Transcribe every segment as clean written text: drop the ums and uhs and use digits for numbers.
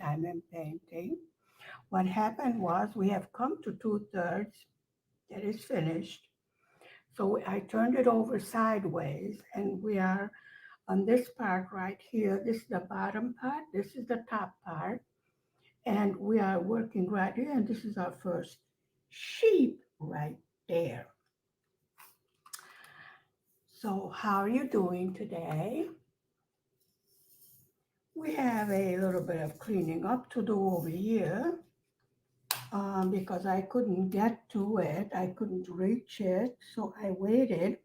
diamond painting. What happened was we have come to two-thirds that is finished. So I turned it over sideways and we are on this part right here. This is the bottom part, this is the top part. And we are working right here, and this is our first sheep right there. So how are you doing today? We have a little bit of cleaning up to do over here because I couldn't get to it. I couldn't reach it. So I waited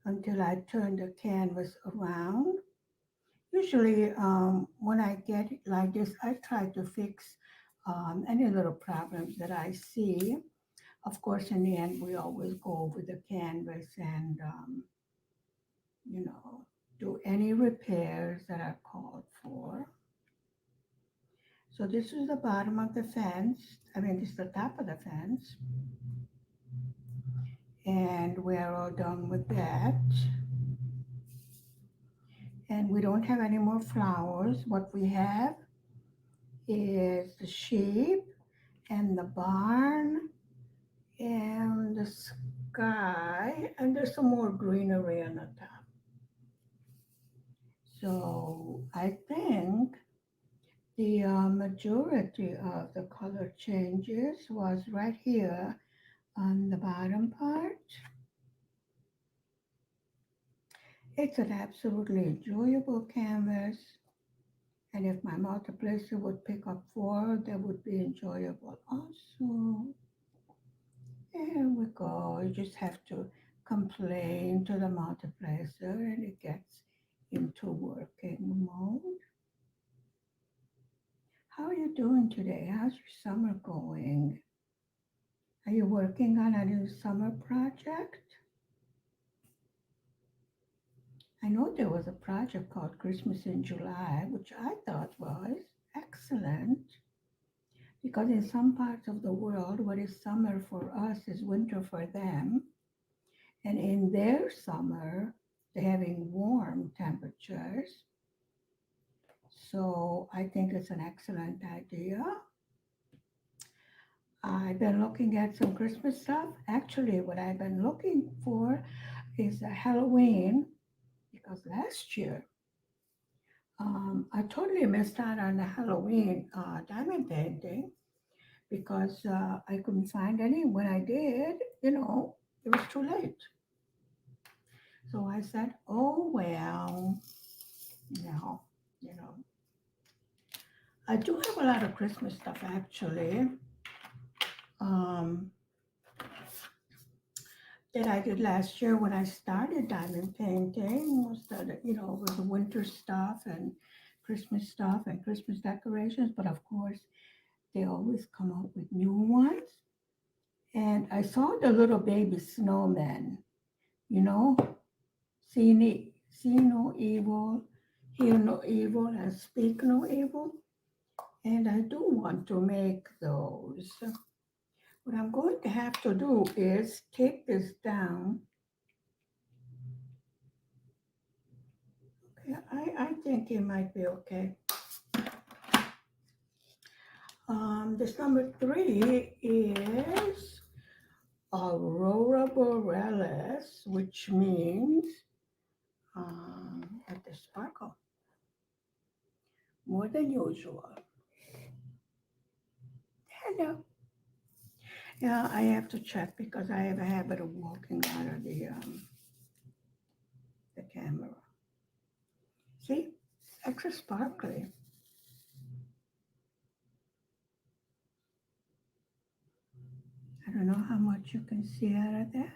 until I turned the canvas around. Usually when I get it like this, I try to fix any little problems that I see. Of course, in the end, we always go over the canvas and, you know, do any repairs that are called for. So this is the bottom of the fence. I mean, this is the top of the fence. And we're all done with that. And we don't have any more flowers. What we have is the sheep and the barn and the sky. And there's some more greenery on the top. So I think the majority of the color changes was right here on the bottom part. It's an absolutely enjoyable canvas, and if my multiplier would pick up four, that would be enjoyable also. There we go. You just have to complain to the multiplier and it gets into working mode. How are you doing today? How's your summer going? Are you working on a new summer project? I know there was a project called Christmas in July, which I thought was excellent because in some parts of the world, what is summer for us is winter for them. And in their summer, they're having warm temperatures. So I think it's an excellent idea. I've been looking at some Christmas stuff. Actually, what I've been looking for is a Halloween because last year I totally missed out on the Halloween diamond painting because I couldn't find any. When I did, it was too late. So I said, oh, well, no, you know. I do have a lot of Christmas stuff actually um, that I did last year when I started diamond painting. Most of it, was the winter stuff and Christmas decorations. But of course, they always come up with new ones. And I saw the little baby snowman, you know, see no evil, hear no evil, and speak no evil. And I do want to make those. What I'm going to have to do is take this down. Okay, I think it might be okay. This number 3 is Aurora Borealis, which means at the sparkle more than usual. Hello. Yeah, I have to check because I have a habit of walking out of the camera. See, extra sparkly. I don't know how much you can see out of that.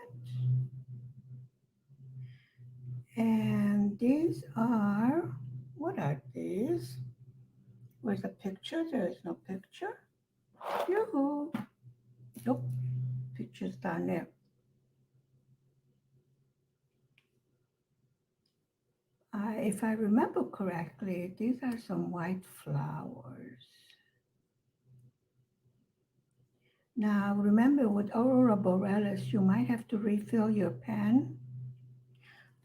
And these are, what are these? Where's the picture? There is no picture. Yoo-hoo. Nope, picture's down there. If I remember correctly, these are some white flowers. Now, remember with Aurora Borealis, you might have to refill your pen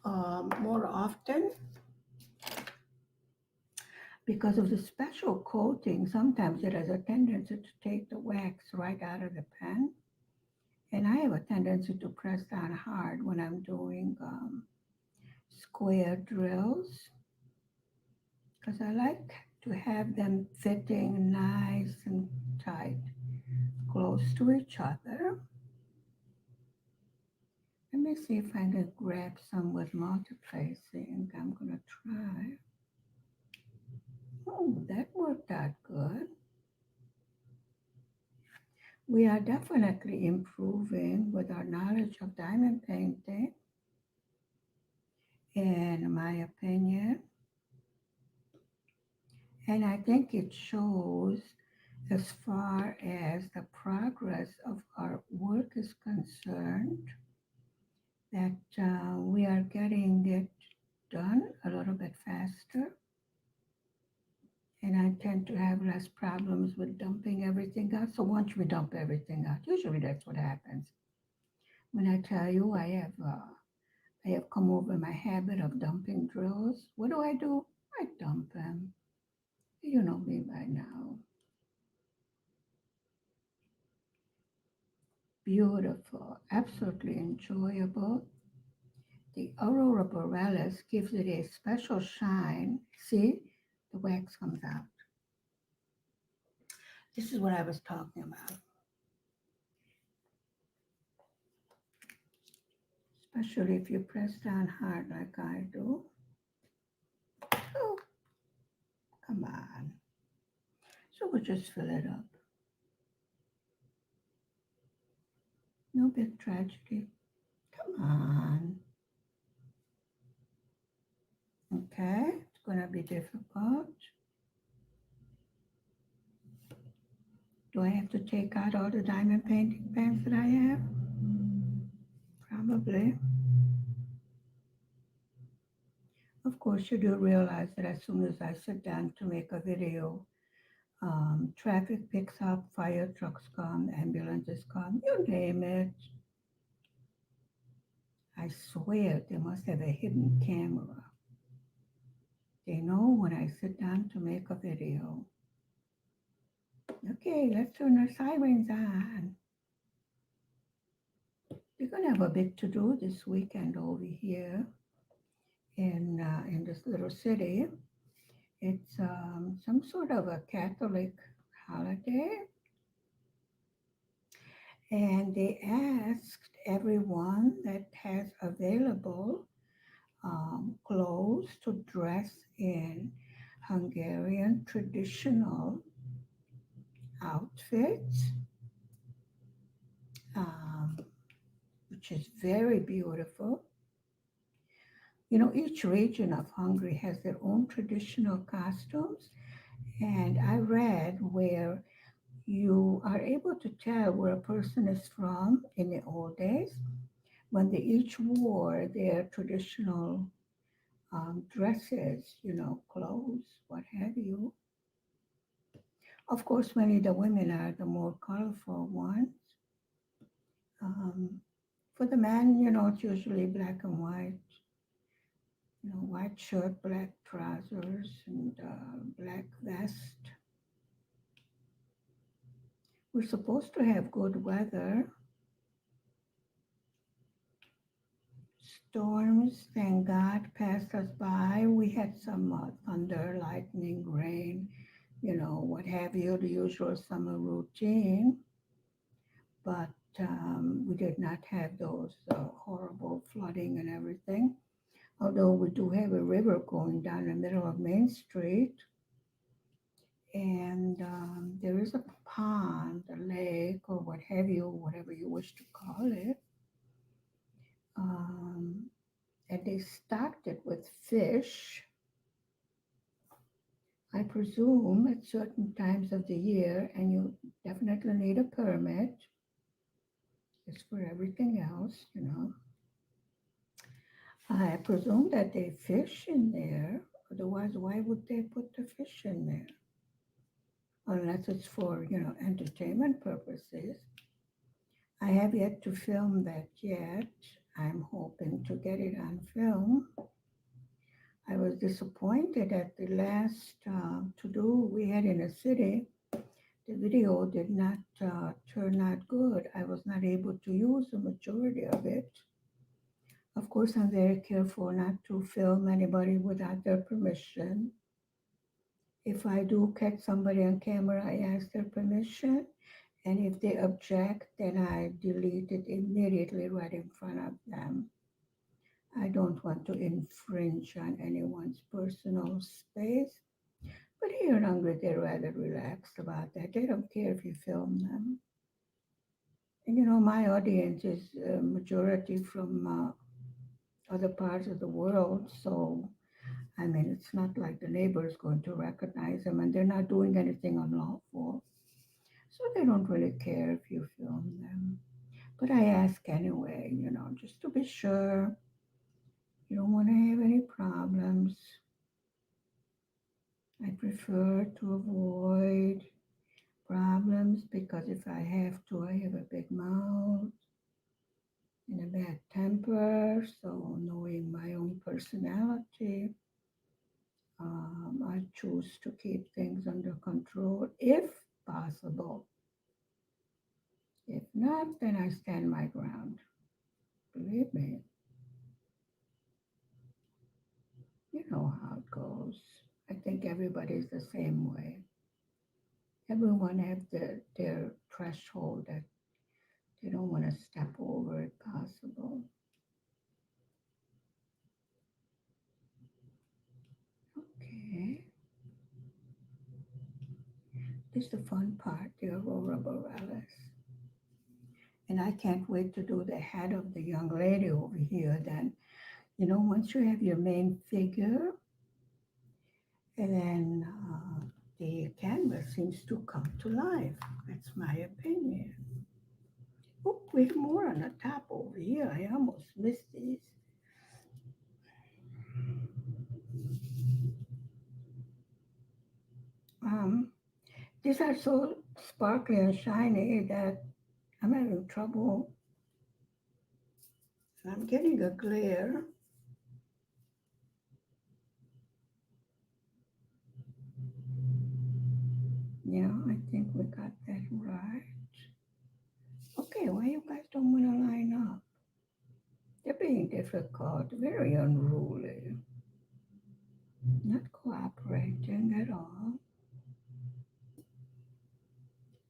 more often because of the special coating, sometimes it has a tendency to take the wax right out of the pen. And I have a tendency to press down hard when I'm doing square drills because I like to have them fitting nice and tight, close to each other. Let me see if I can grab some with multiplacing. I'm going to try. Oh, that worked out good. We are definitely improving with our knowledge of diamond painting, in my opinion. And I think it shows as far as the progress of our work is concerned that we are getting it done a little bit faster. And I tend to have less problems with dumping everything out. So once we dump everything out, usually that's what happens. When I tell you I have come over my habit of dumping drills. What do? I dump them. You know me by now. Beautiful, absolutely enjoyable. The Aurora Borealis gives it a special shine. See, the wax comes out. This is what I was talking about. Especially if you press down hard like I do. Oh, come on. So we'll just fill it up. No big tragedy. Come on. Okay, it's going to be difficult. Do I have to take out all the diamond painting pens that I have? Probably. Of course, you do realize that as soon as I sit down to make a video, traffic picks up, fire trucks come, ambulances come, you name it. I swear they must have a hidden camera. They know when I sit down to make a video. Okay, let's turn our sirens on. We're going to have a bit to do this weekend over here in this little city. It's some sort of a Catholic holiday. And they asked everyone that has available clothes to dress in Hungarian traditional outfits, um, which is very beautiful. You know, each region of Hungary has their own traditional costumes, and I read where you are able to tell where a person is from in the old days when they each wore their traditional dresses, you know, clothes, what have you. Of course, many of the women are the more colorful ones. Um, for the men, you know, it's usually black and white. You know, white shirt, black trousers, and black vest. We're supposed to have good weather. Storms, thank God, passed us by. We had some thunder, lightning, rain, you know, what have you, the usual summer routine. But we did not have those horrible flooding and everything. Although we do have a river going down the middle of Main Street, and there is a pond, a lake, or what have you, whatever you wish to call it. Um, and they stocked it with fish. I presume at certain times of the year, and you definitely need a permit. It's for everything else, you know. I presume that they fish in there. Otherwise, why would they put the fish in there? Unless it's for, you know, entertainment purposes. I have yet to film that yet. I'm hoping to get it on film. I was disappointed at the last to-do we had in a city. The video did not turn out good. I was not able to use the majority of it. Of course, I'm very careful not to film anybody without their permission. If I do catch somebody on camera, I ask their permission. And if they object, then I delete it immediately right in front of them. I don't want to infringe on anyone's personal space. But here in Hungary, they're rather relaxed about that. They don't care if you film them. And my audience is a majority from other parts of the world. So, I mean, it's not like the neighbor is going to recognize them and they're not doing anything unlawful. So they don't really care if you film them. But I ask anyway, just to be sure you don't want to have any problems. I prefer to avoid problems because if I have to, I have a big mouth and a bad temper. So, knowing my own personality, I choose to keep things under control if possible. If not, then I stand my ground. Believe me, you know how it goes. I think everybody's the same way. Everyone has their threshold that they don't want to step over if possible. Okay, this is the fun part, the aurora borealis. And I can't wait to do the head of the young lady over here. Then, once you have your main figure, and then the canvas seems to come to life. That's my opinion. Oh, we have more on the top over here. I almost missed these. Um, these are so sparkly and shiny that I'm having trouble. I'm getting a glare. Yeah, I think we got that right. Okay, why you guys don't want to line up? They're being difficult, very unruly, not cooperating at all.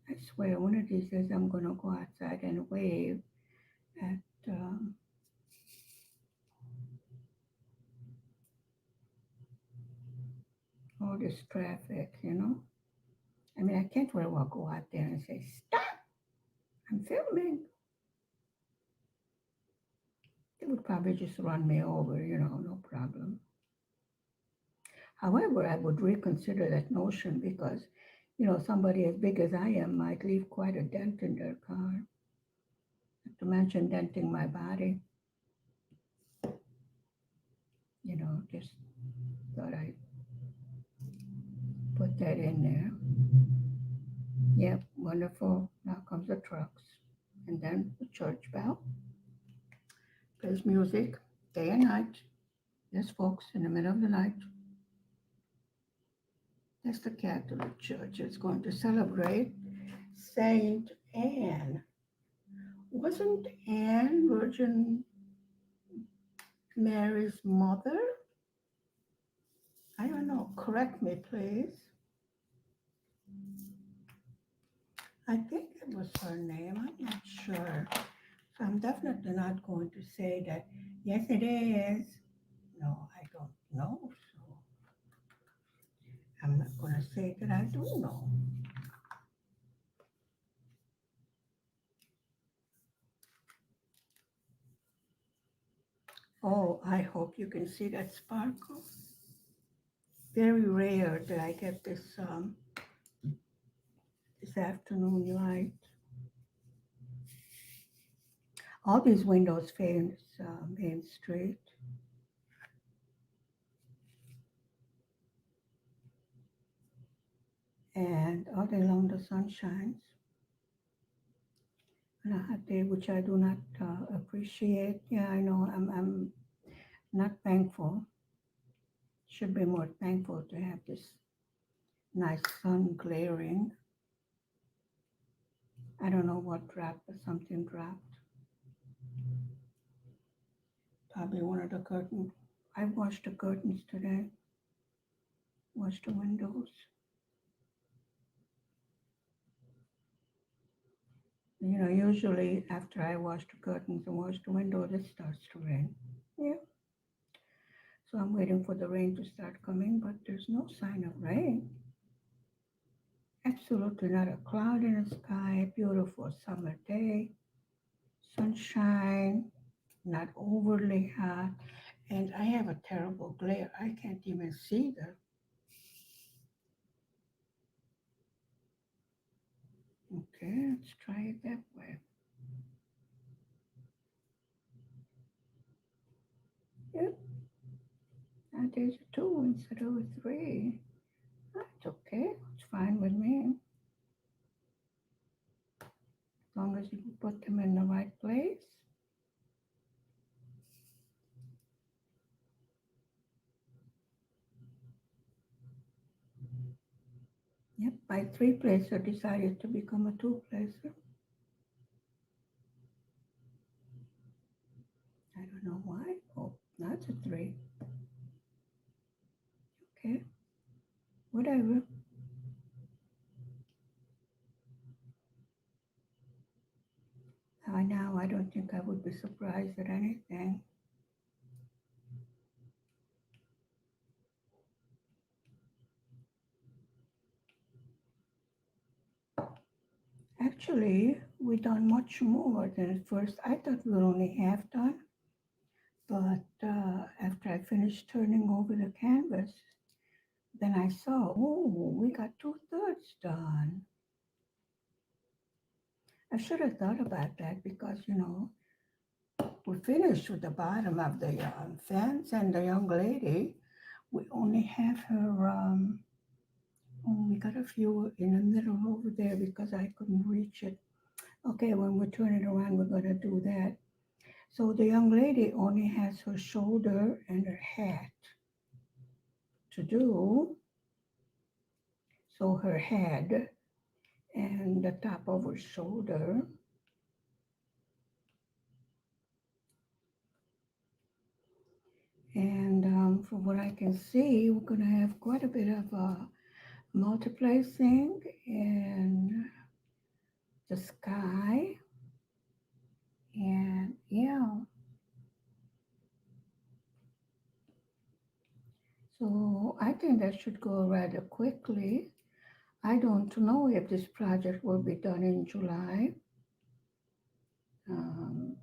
I swear, one of these days I'm going to go outside and wave at all this traffic. I mean, I can't really well go out there and say, stop, I'm filming. They would probably just run me over, no problem. However, I would reconsider that notion because, somebody as big as I am might leave quite a dent in their car. Not to mention denting my body. Just thought I'd put that in there. Yep, wonderful. Now comes the trucks. And then the church bell plays music day and night. Yes, folks, in the middle of the night. That's the Catholic Church. It's going to celebrate Saint Anne. Wasn't Anne Virgin Mary's mother? I don't know. Correct me, please. I think it was her name. I'm not sure. So I'm definitely not going to say that, yes, it is. No, I don't know. So I'm not going to say that I do know. Oh, I hope you can see that sparkle. Very rare that I get this afternoon light. All these windows face Main Street. And all day long the sun shines. On a hot day, which I do not appreciate. Yeah, I know I'm not thankful. Should be more thankful to have this nice sun glaring. I don't know what dropped, but something dropped. Probably one of the curtains. I washed the curtains today, washed the windows. Usually after I wash the curtains and wash the windows, it starts to rain. Yeah, so I'm waiting for the rain to start coming, but there's no sign of rain. Absolutely not a cloud in the sky, beautiful summer day, sunshine, not overly hot, and I have a terrible glare. I can't even see the. Okay, let's try it that way. Yep, and there's a two instead of a three. That's okay. It's fine with me. As long as you put them in the right place. Yep, my three placer decided to become a two placer. I don't know why. Oh, that's a three. Okay, whatever. Now I don't think I would be surprised at anything. Actually, we done much more than at first. I thought we were only half done, but after I finished turning over the canvas, then I saw, oh, we got two-thirds done. I should have thought about that because, we finished with the bottom of the fence, and the young lady, we only have her, oh, we got a few in the middle over there because I couldn't reach it. Okay, when we turn it around, we're going to do that. So the young lady only has her shoulder and her hat to do. So her head and the top of her shoulder. And from what I can see, we're going to have quite a bit of multiplacing in the sky. And yeah, so I think that should go rather quickly. I don't know if this project will be done in July. Um,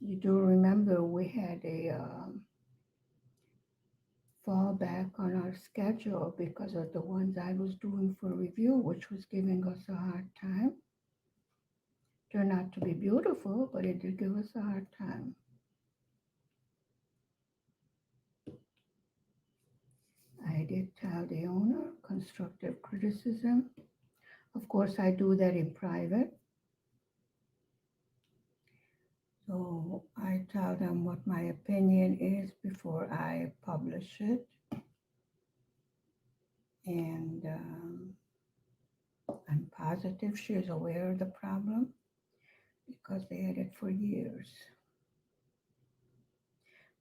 you do remember we had a fallback on our schedule because of the ones I was doing for review, which was giving us a hard time. Turned out to be beautiful, but it did give us a hard time. I did tell the owner constructive criticism. Of course, I do that in private. So I tell them what my opinion is before I publish it. And I'm positive she is aware of the problem because they had it for years.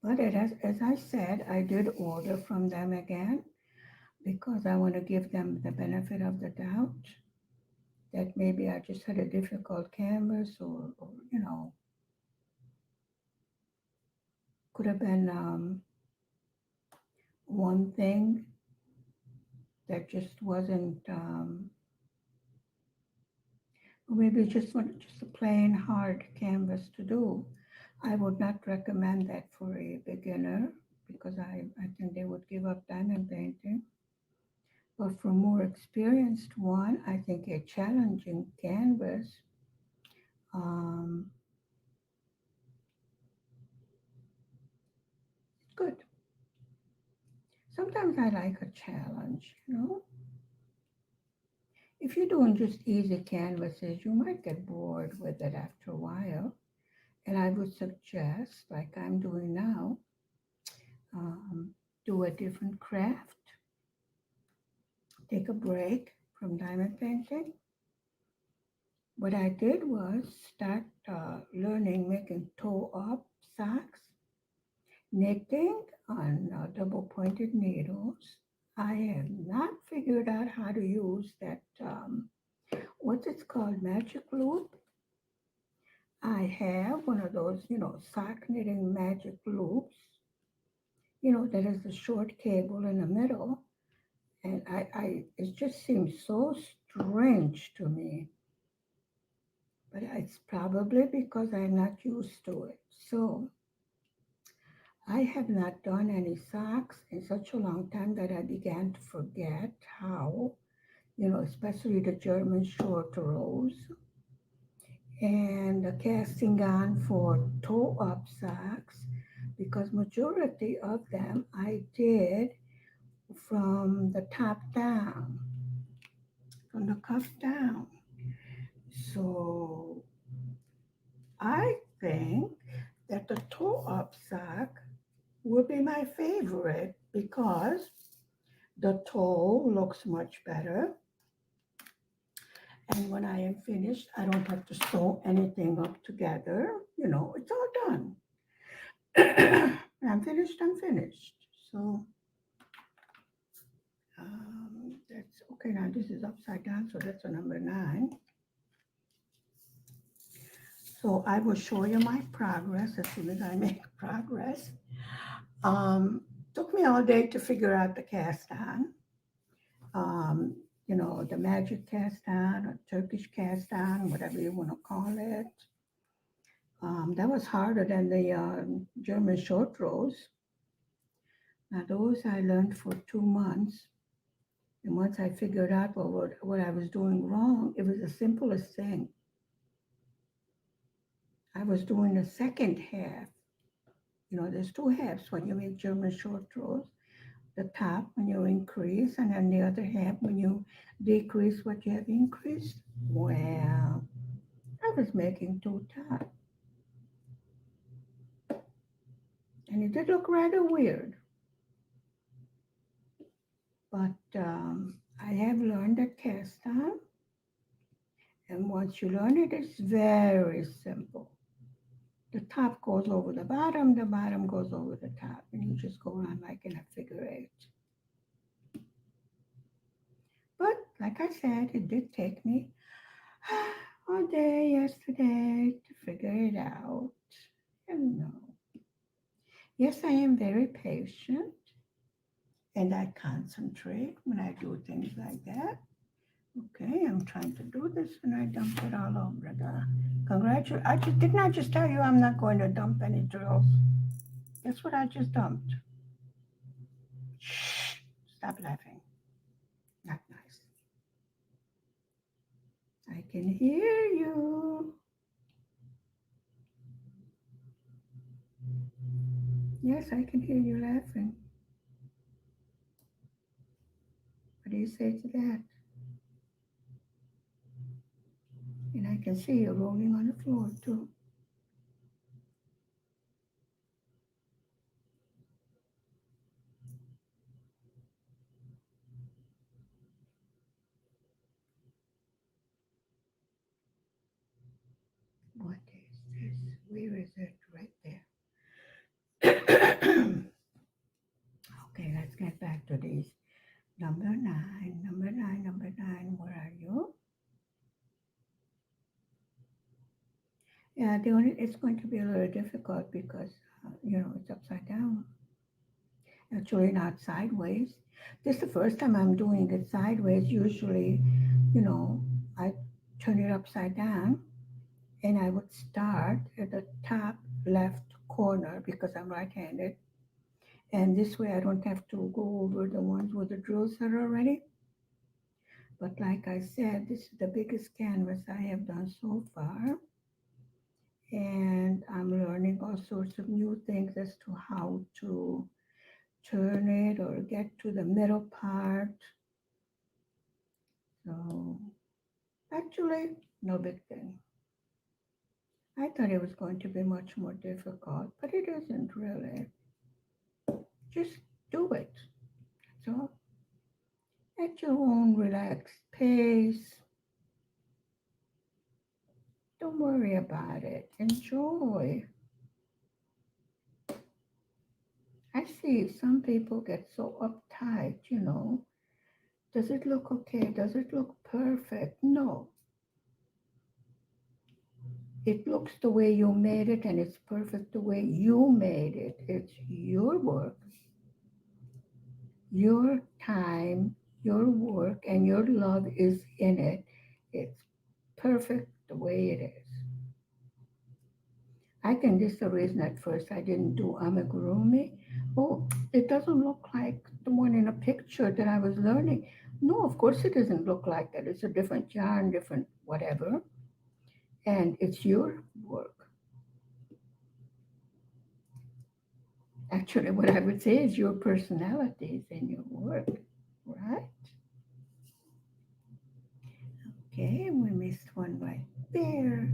But as I said, I did order from them again because I want to give them the benefit of the doubt that maybe I just had a difficult canvas or could have been one thing that just wasn't, maybe just a plain hard canvas to do. I would not recommend that for a beginner because I think they would give up diamond painting. But for a more experienced one, I think a challenging canvas um, good. Sometimes I like a challenge. If you're doing just easy canvases, you might get bored with it after a while. And I would suggest, like I'm doing now, um, do a different craft, take a break from diamond painting. What I did was start learning making toe-up socks, knitting on double pointed needles. I have not figured out how to use that, what's it called, magic loop. I have one of those, sock knitting magic loops, that has a short cable in the middle. And it just seems so strange to me, but it's probably because I'm not used to it. So I have not done any socks in such a long time that I began to forget how, especially the German short rows and the casting on for toe up socks, because majority of them I did from the top down, from the cuff down. So I think that the toe up sock would be my favorite because the toe looks much better. And when I am finished, I don't have to sew anything up together. It's all done. I'm finished, I'm finished. So that's okay. Now this is upside down, so that's a number 9. So I will show you my progress as soon as I make progress. Took me all day to figure out the cast on. Um, the magic cast on or Turkish cast on, whatever you want to call it. That was harder than the German short rows. Now those I learned for 2 months. And once I figured out what I was doing wrong, it was the simplest thing. I was doing the second half. There's 2 halves when you make German short rows. The top when you increase, and then the other half when you decrease what you have increased. Well, I was making 2 tops, and it did look rather weird. But I have learned that cast on, and once you learn it, it's very simple. The top goes over the bottom goes over the top, and you just go around like in a figure 8. But like I said, it did take me all day yesterday to figure it out. No. Yes, I am very patient and I concentrate when I do things like that. Okay, I'm trying to do this and I dumped it all over the. Didn't I just tell you I'm not going to dump any drills? Guess what I just dumped? Shh, stop laughing. Not nice. I can hear you. Yes, I can hear you laughing. What do you say to that? And I can see you rolling on the floor too. What is this? Where is it? Right there. Okay, let's get back to these. Number 9, number 9, number 9. Where are you? Yeah, it's going to be a little difficult because, it's upside down. Actually, not sideways. This is the first time I'm doing it sideways. Usually, I turn it upside down and I would start at the top left corner because I'm right-handed. And this way I don't have to go over the ones where the drills are already. But like I said, this is the biggest canvas I have done so far. And I'm learning all sorts of new things as to how to turn it or get to the middle part. So actually, no big thing. I thought it was going to be much more difficult, but it isn't really. Just do it. So at your own relaxed pace, don't worry about it. Enjoy. I see some people get so uptight. Does it look okay? Does it look perfect? No. It looks the way you made it and it's perfect the way you made it. It's your work, your time, your work, and your love is in it. It's perfect the way it is. I think this is the reason at first I didn't do amigurumi. Oh, it doesn't look like the one in a picture that I was learning. No, of course it doesn't look like that. It's a different yarn, different whatever. And it's your work. Actually, what I would say is your personalities and your work, right? Okay, we missed one right there.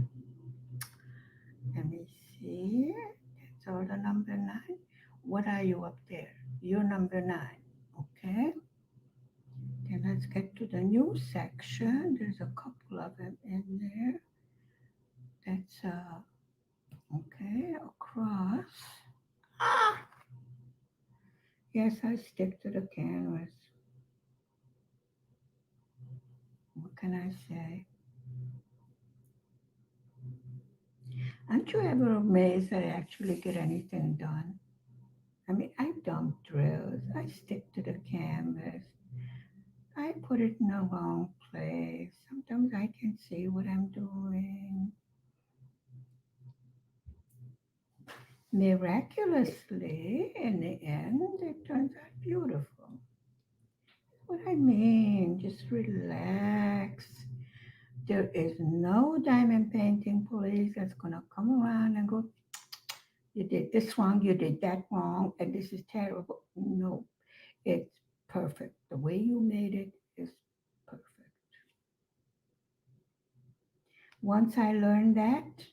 Let me see. That's all the number nine. What are you up there? You're number nine. Okay. Then let's get to the new section. There's a couple of them in there. That's okay. Across. Ah! Yes, I stick to the canvas. What can I say? Aren't you ever amazed that I actually get anything done? I mean, I dump drills. I stick to the canvas. I put it in the wrong place. Sometimes I can see what I'm doing. Miraculously, in the end, it turns out beautiful. What I mean, just relax. There is no diamond painting police that's gonna come around and go, you did this wrong, you did that wrong, and this is terrible. No, it's perfect. The way you made it is perfect. Once I learned that,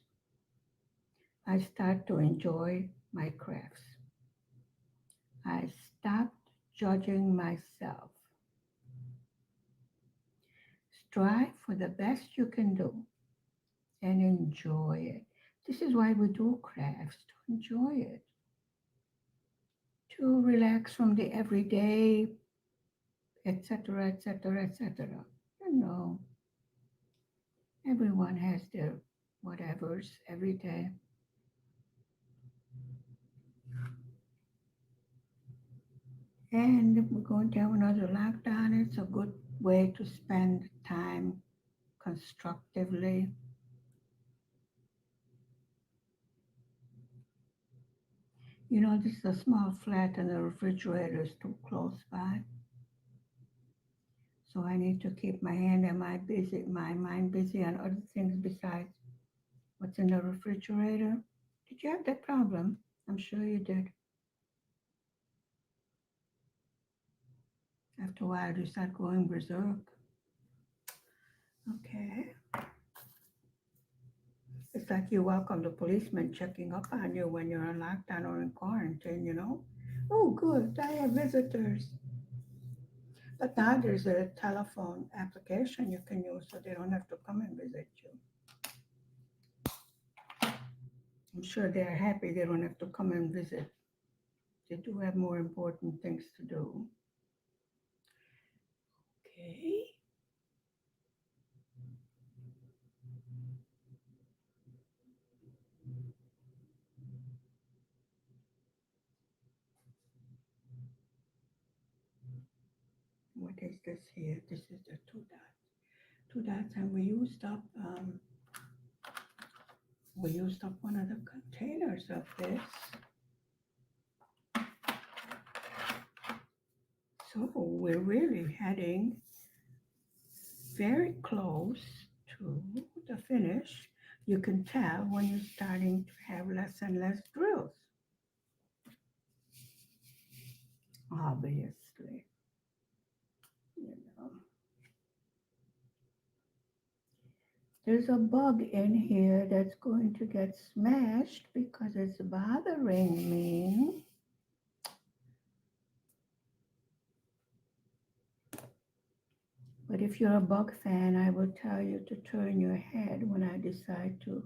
I start to enjoy my crafts. I stopped judging myself. Strive for the best you can do and enjoy it. This is why we do crafts, to enjoy it, to relax from the everyday, etc., etc., etc. You know, everyone has their whatevers every day. And if we're going to have another lockdown, it's a good way to spend time constructively. This is a small flat and the refrigerator is too close by. So I need to keep my mind busy on other things besides what's in the refrigerator. Did you have that problem? I'm sure you did. After a while, you start going berserk. Okay. It's like you welcome the policeman checking up on you when you're on lockdown or in quarantine. Oh, good, I have visitors. But now there's a telephone application you can use so they don't have to come and visit you. I'm sure they're happy they don't have to come and visit. They do have more important things to do. Okay. What is this here? This is the two dots. Two dots, and we used up one of the containers of this. So we're really heading very close to the finish. You can tell when you're starting to have less and less drills, obviously. You know. There's a bug in here that's going to get smashed because it's bothering me. But if you're a bug fan, I will tell you to turn your head when I decide to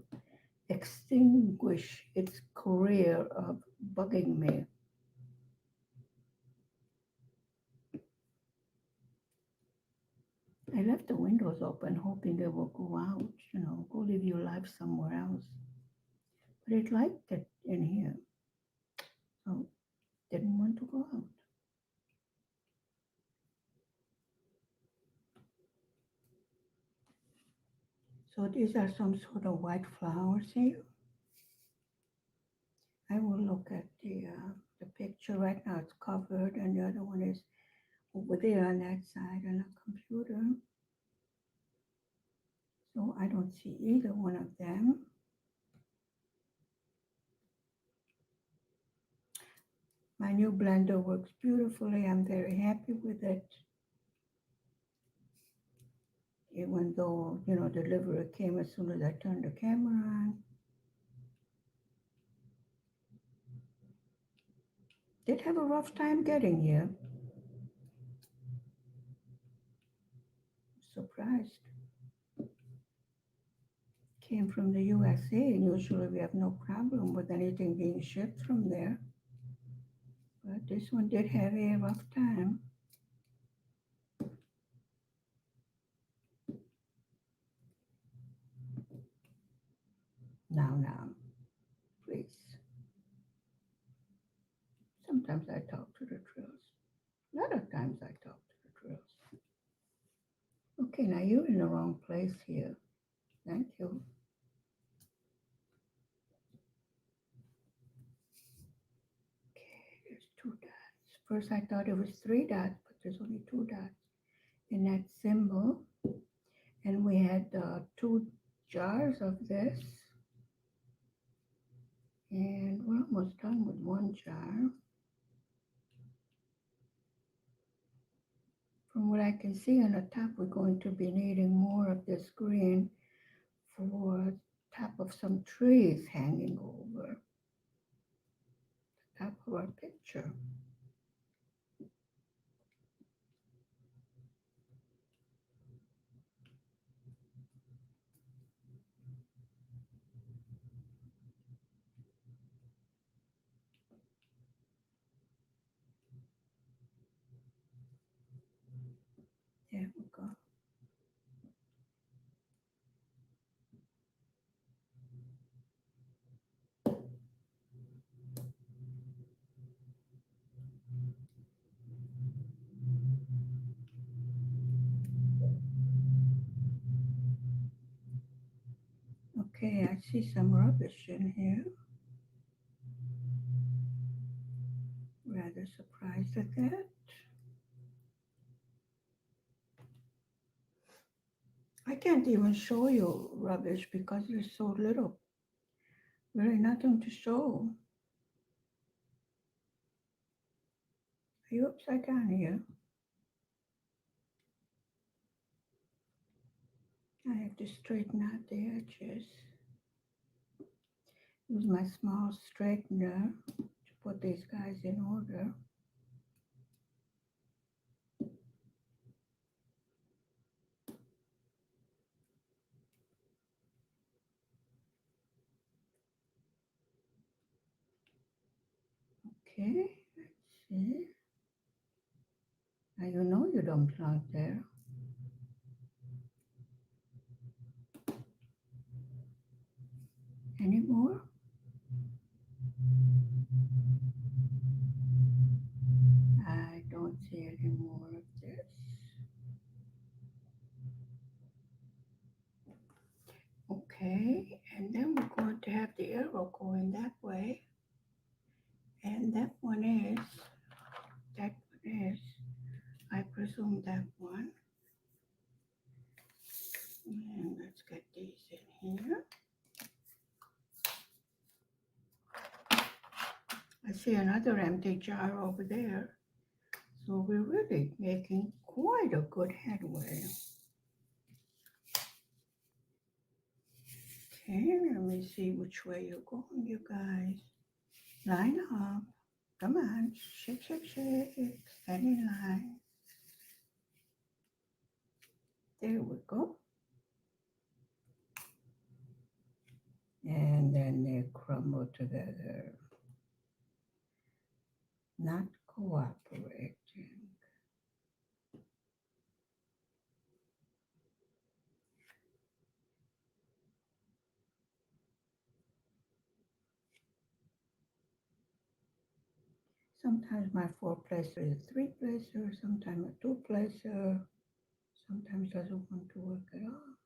extinguish its career of bugging me. I left the windows open hoping they will go out, go live your life somewhere else. But it liked it in here, so didn't want to go out. So these are some sort of white flowers here. I will look at the picture. Right now it's covered and the other one is over there on that side on the computer. So I don't see either one of them. My new blender works beautifully. I'm very happy with it. Even though, the delivery came as soon as I turned the camera on. Did have a rough time getting here. Surprised. Came from the USA, and usually we have no problem with anything being shipped from there. But this one did have a rough time. Now, please. Sometimes I talk to the trills. A lot of times I talk to the trills. Okay, now you're in the wrong place here. Thank you. Okay, there's 2 dots. First I thought it was 3 dots, but there's only 2 dots in that symbol. And we had 2 jars of this. And we're almost done with 1 jar. From what I can see on the top, we're going to be needing more of this green for top of some trees hanging over the top of our picture. There we go. Okay, I see some rubbish in here. Rather surprised at that. I can't even show you rubbish because there's so little. Really nothing to show. Are you upside down here? I have to straighten out the edges. Use my small straightener to put these guys in order. Okay, let's see. Now you know you don't belong there. Any more? I don't see any more of this. Okay, and then we're going to have the arrow going that way. And that one is, I presume that one. And let's get these in here. I see another empty jar over there. So we're really making quite a good headway. Okay, let me see which way you're going, you guys. Line up. Come on, shake, shake, shake. Stand in line. There we go. And then they crumble together. Not cooperating. Sometimes my 4-placer is a 3-placer, sometimes a 2-placer, sometimes doesn't want to work at all.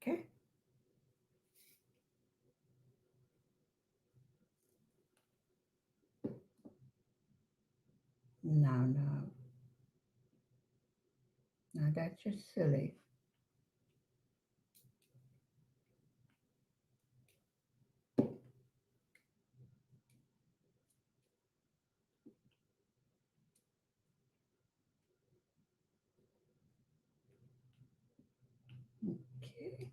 Okay. No. Now that's just silly. Okay.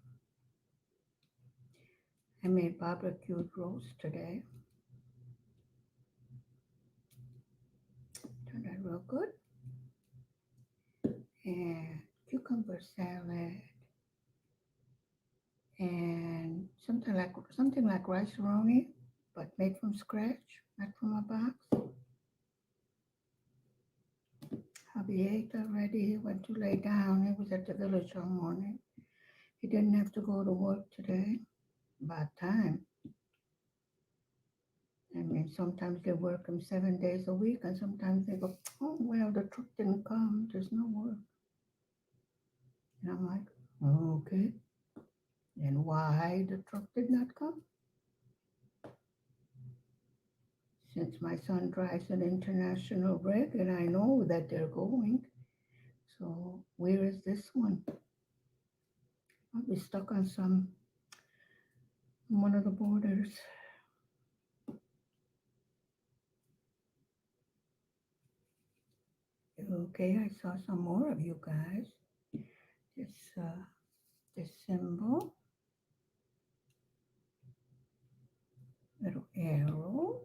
I made barbecued roast today. Turned out real good. And cucumber salad. And something like rice-a-roni, but made from scratch, not from a box. Hubby ate already. He went to lay down. He was at the village all morning. He didn't have to go to work today. About time. I mean, sometimes they work him 7 days a week, and sometimes they go, oh, well, the truck didn't come. There's no work. And I'm like, oh, okay. And why the truck did not come? Since my son drives an international rig and I know that they're going. So where is this one? I'll be stuck on one of the borders. Okay, I saw some more of you guys. This symbol, little arrow.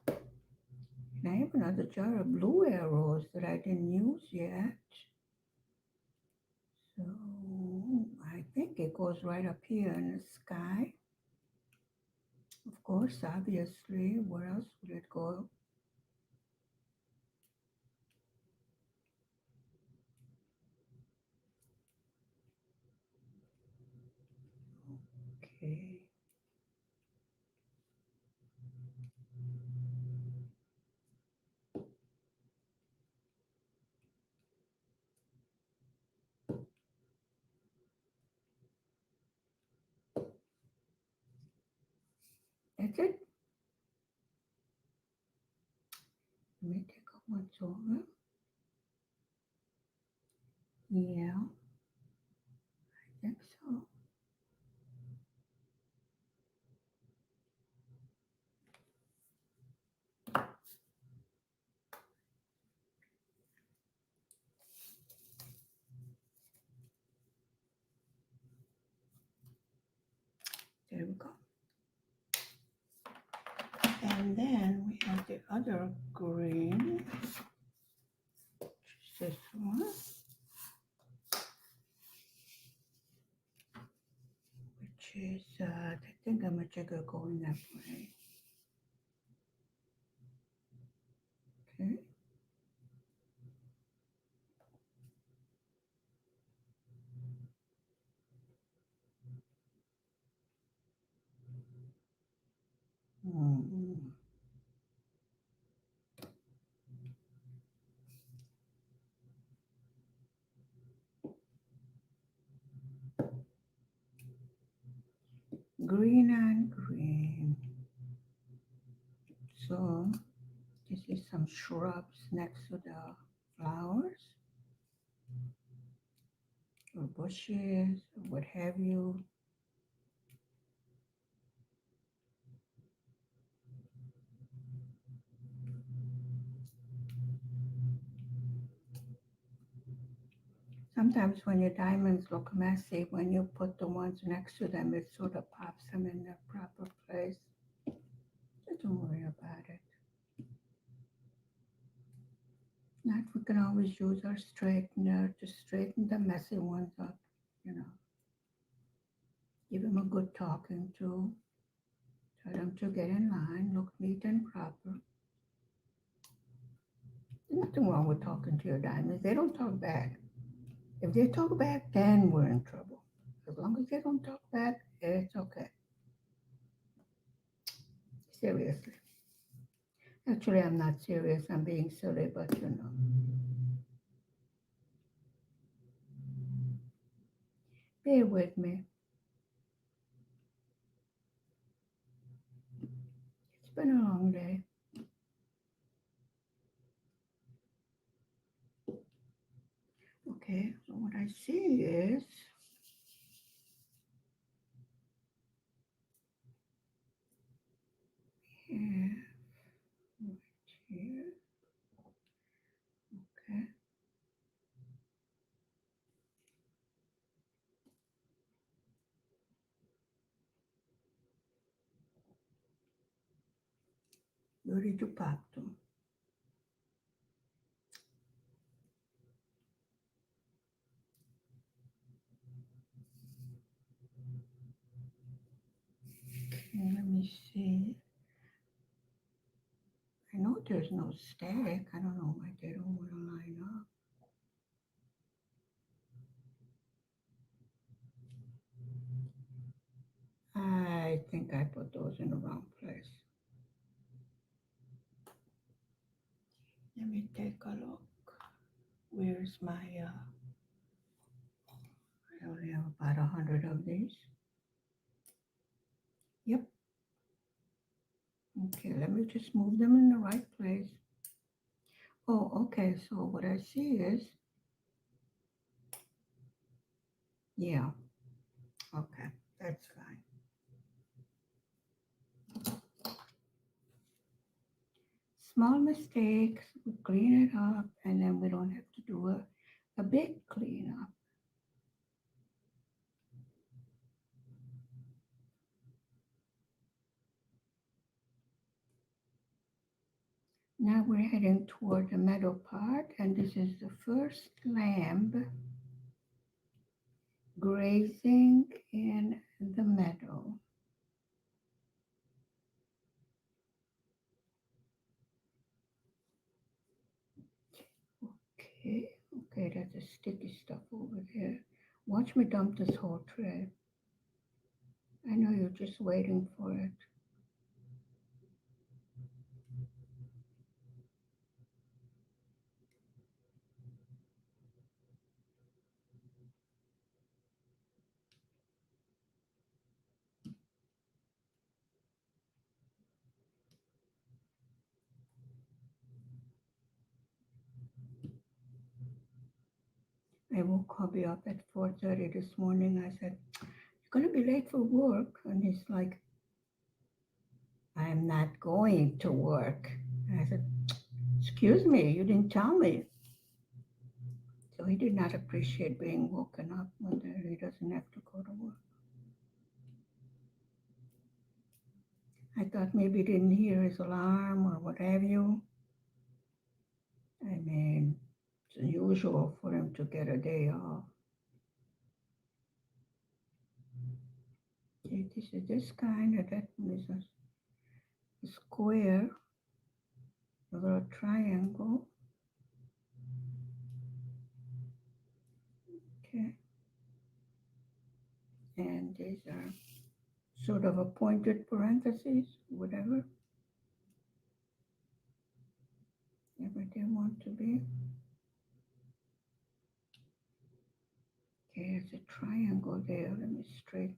And I have another jar of blue arrows that I didn't use yet. So I think it goes right up here in the sky. Of course, obviously, where else would it go? Okay. That's it. Let me take a once over. Yeah, I think so. There we go. And then we have the other green, which is this one, which is the thingamajigger going that way. Okay. Mm. Green and green. So this is some shrubs next to the flowers or bushes or what have you. Sometimes when your diamonds look messy, when you put the ones next to them, it sort of pops them in their proper place. Just don't worry about it. That we can always use our straightener to straighten the messy ones up, you know. Give them a good talking to. Tell them to get in line, look neat and proper. There's nothing wrong with talking to your diamonds. They don't talk back. If they talk back, then we're in trouble. As long as they don't talk back, it's okay. Seriously. Actually, I'm not serious. I'm being silly, but you know. Bear with me. It's been a long day. Okay, so what I see is here, right here. Okay. Dove di patto. Okay, let me see. I know there's no static. I don't know why they don't want to line up. I think I put those in the wrong place. Let me take a look. Where's my, I only have about 100 of these. Yep. Okay, let me just move them in the right place. Oh, okay, so what I see is, yeah, okay, that's fine. Small mistakes, we clean it up, and then we don't have to do a big cleanup. Now we're heading toward the meadow part, and this is the first lamb grazing in the meadow. Okay, okay, that's the sticky stuff over there. Watch me dump this whole tray. I know you're just waiting for it. I woke hubby up at 4:30 this morning. I said, "You're gonna be late for work." And he's like, "I'm not going to work." And I said, "Excuse me, you didn't tell me." So he did not appreciate being woken up when he doesn't have to go to work. I thought maybe he didn't hear his alarm or what have you. I mean, it's unusual for him to get a day off. Okay, this is this kind, and that one is a square, a little triangle. Okay, and these are sort of a pointed parentheses, whatever they want to be. Okay, there's a triangle there. Let me straighten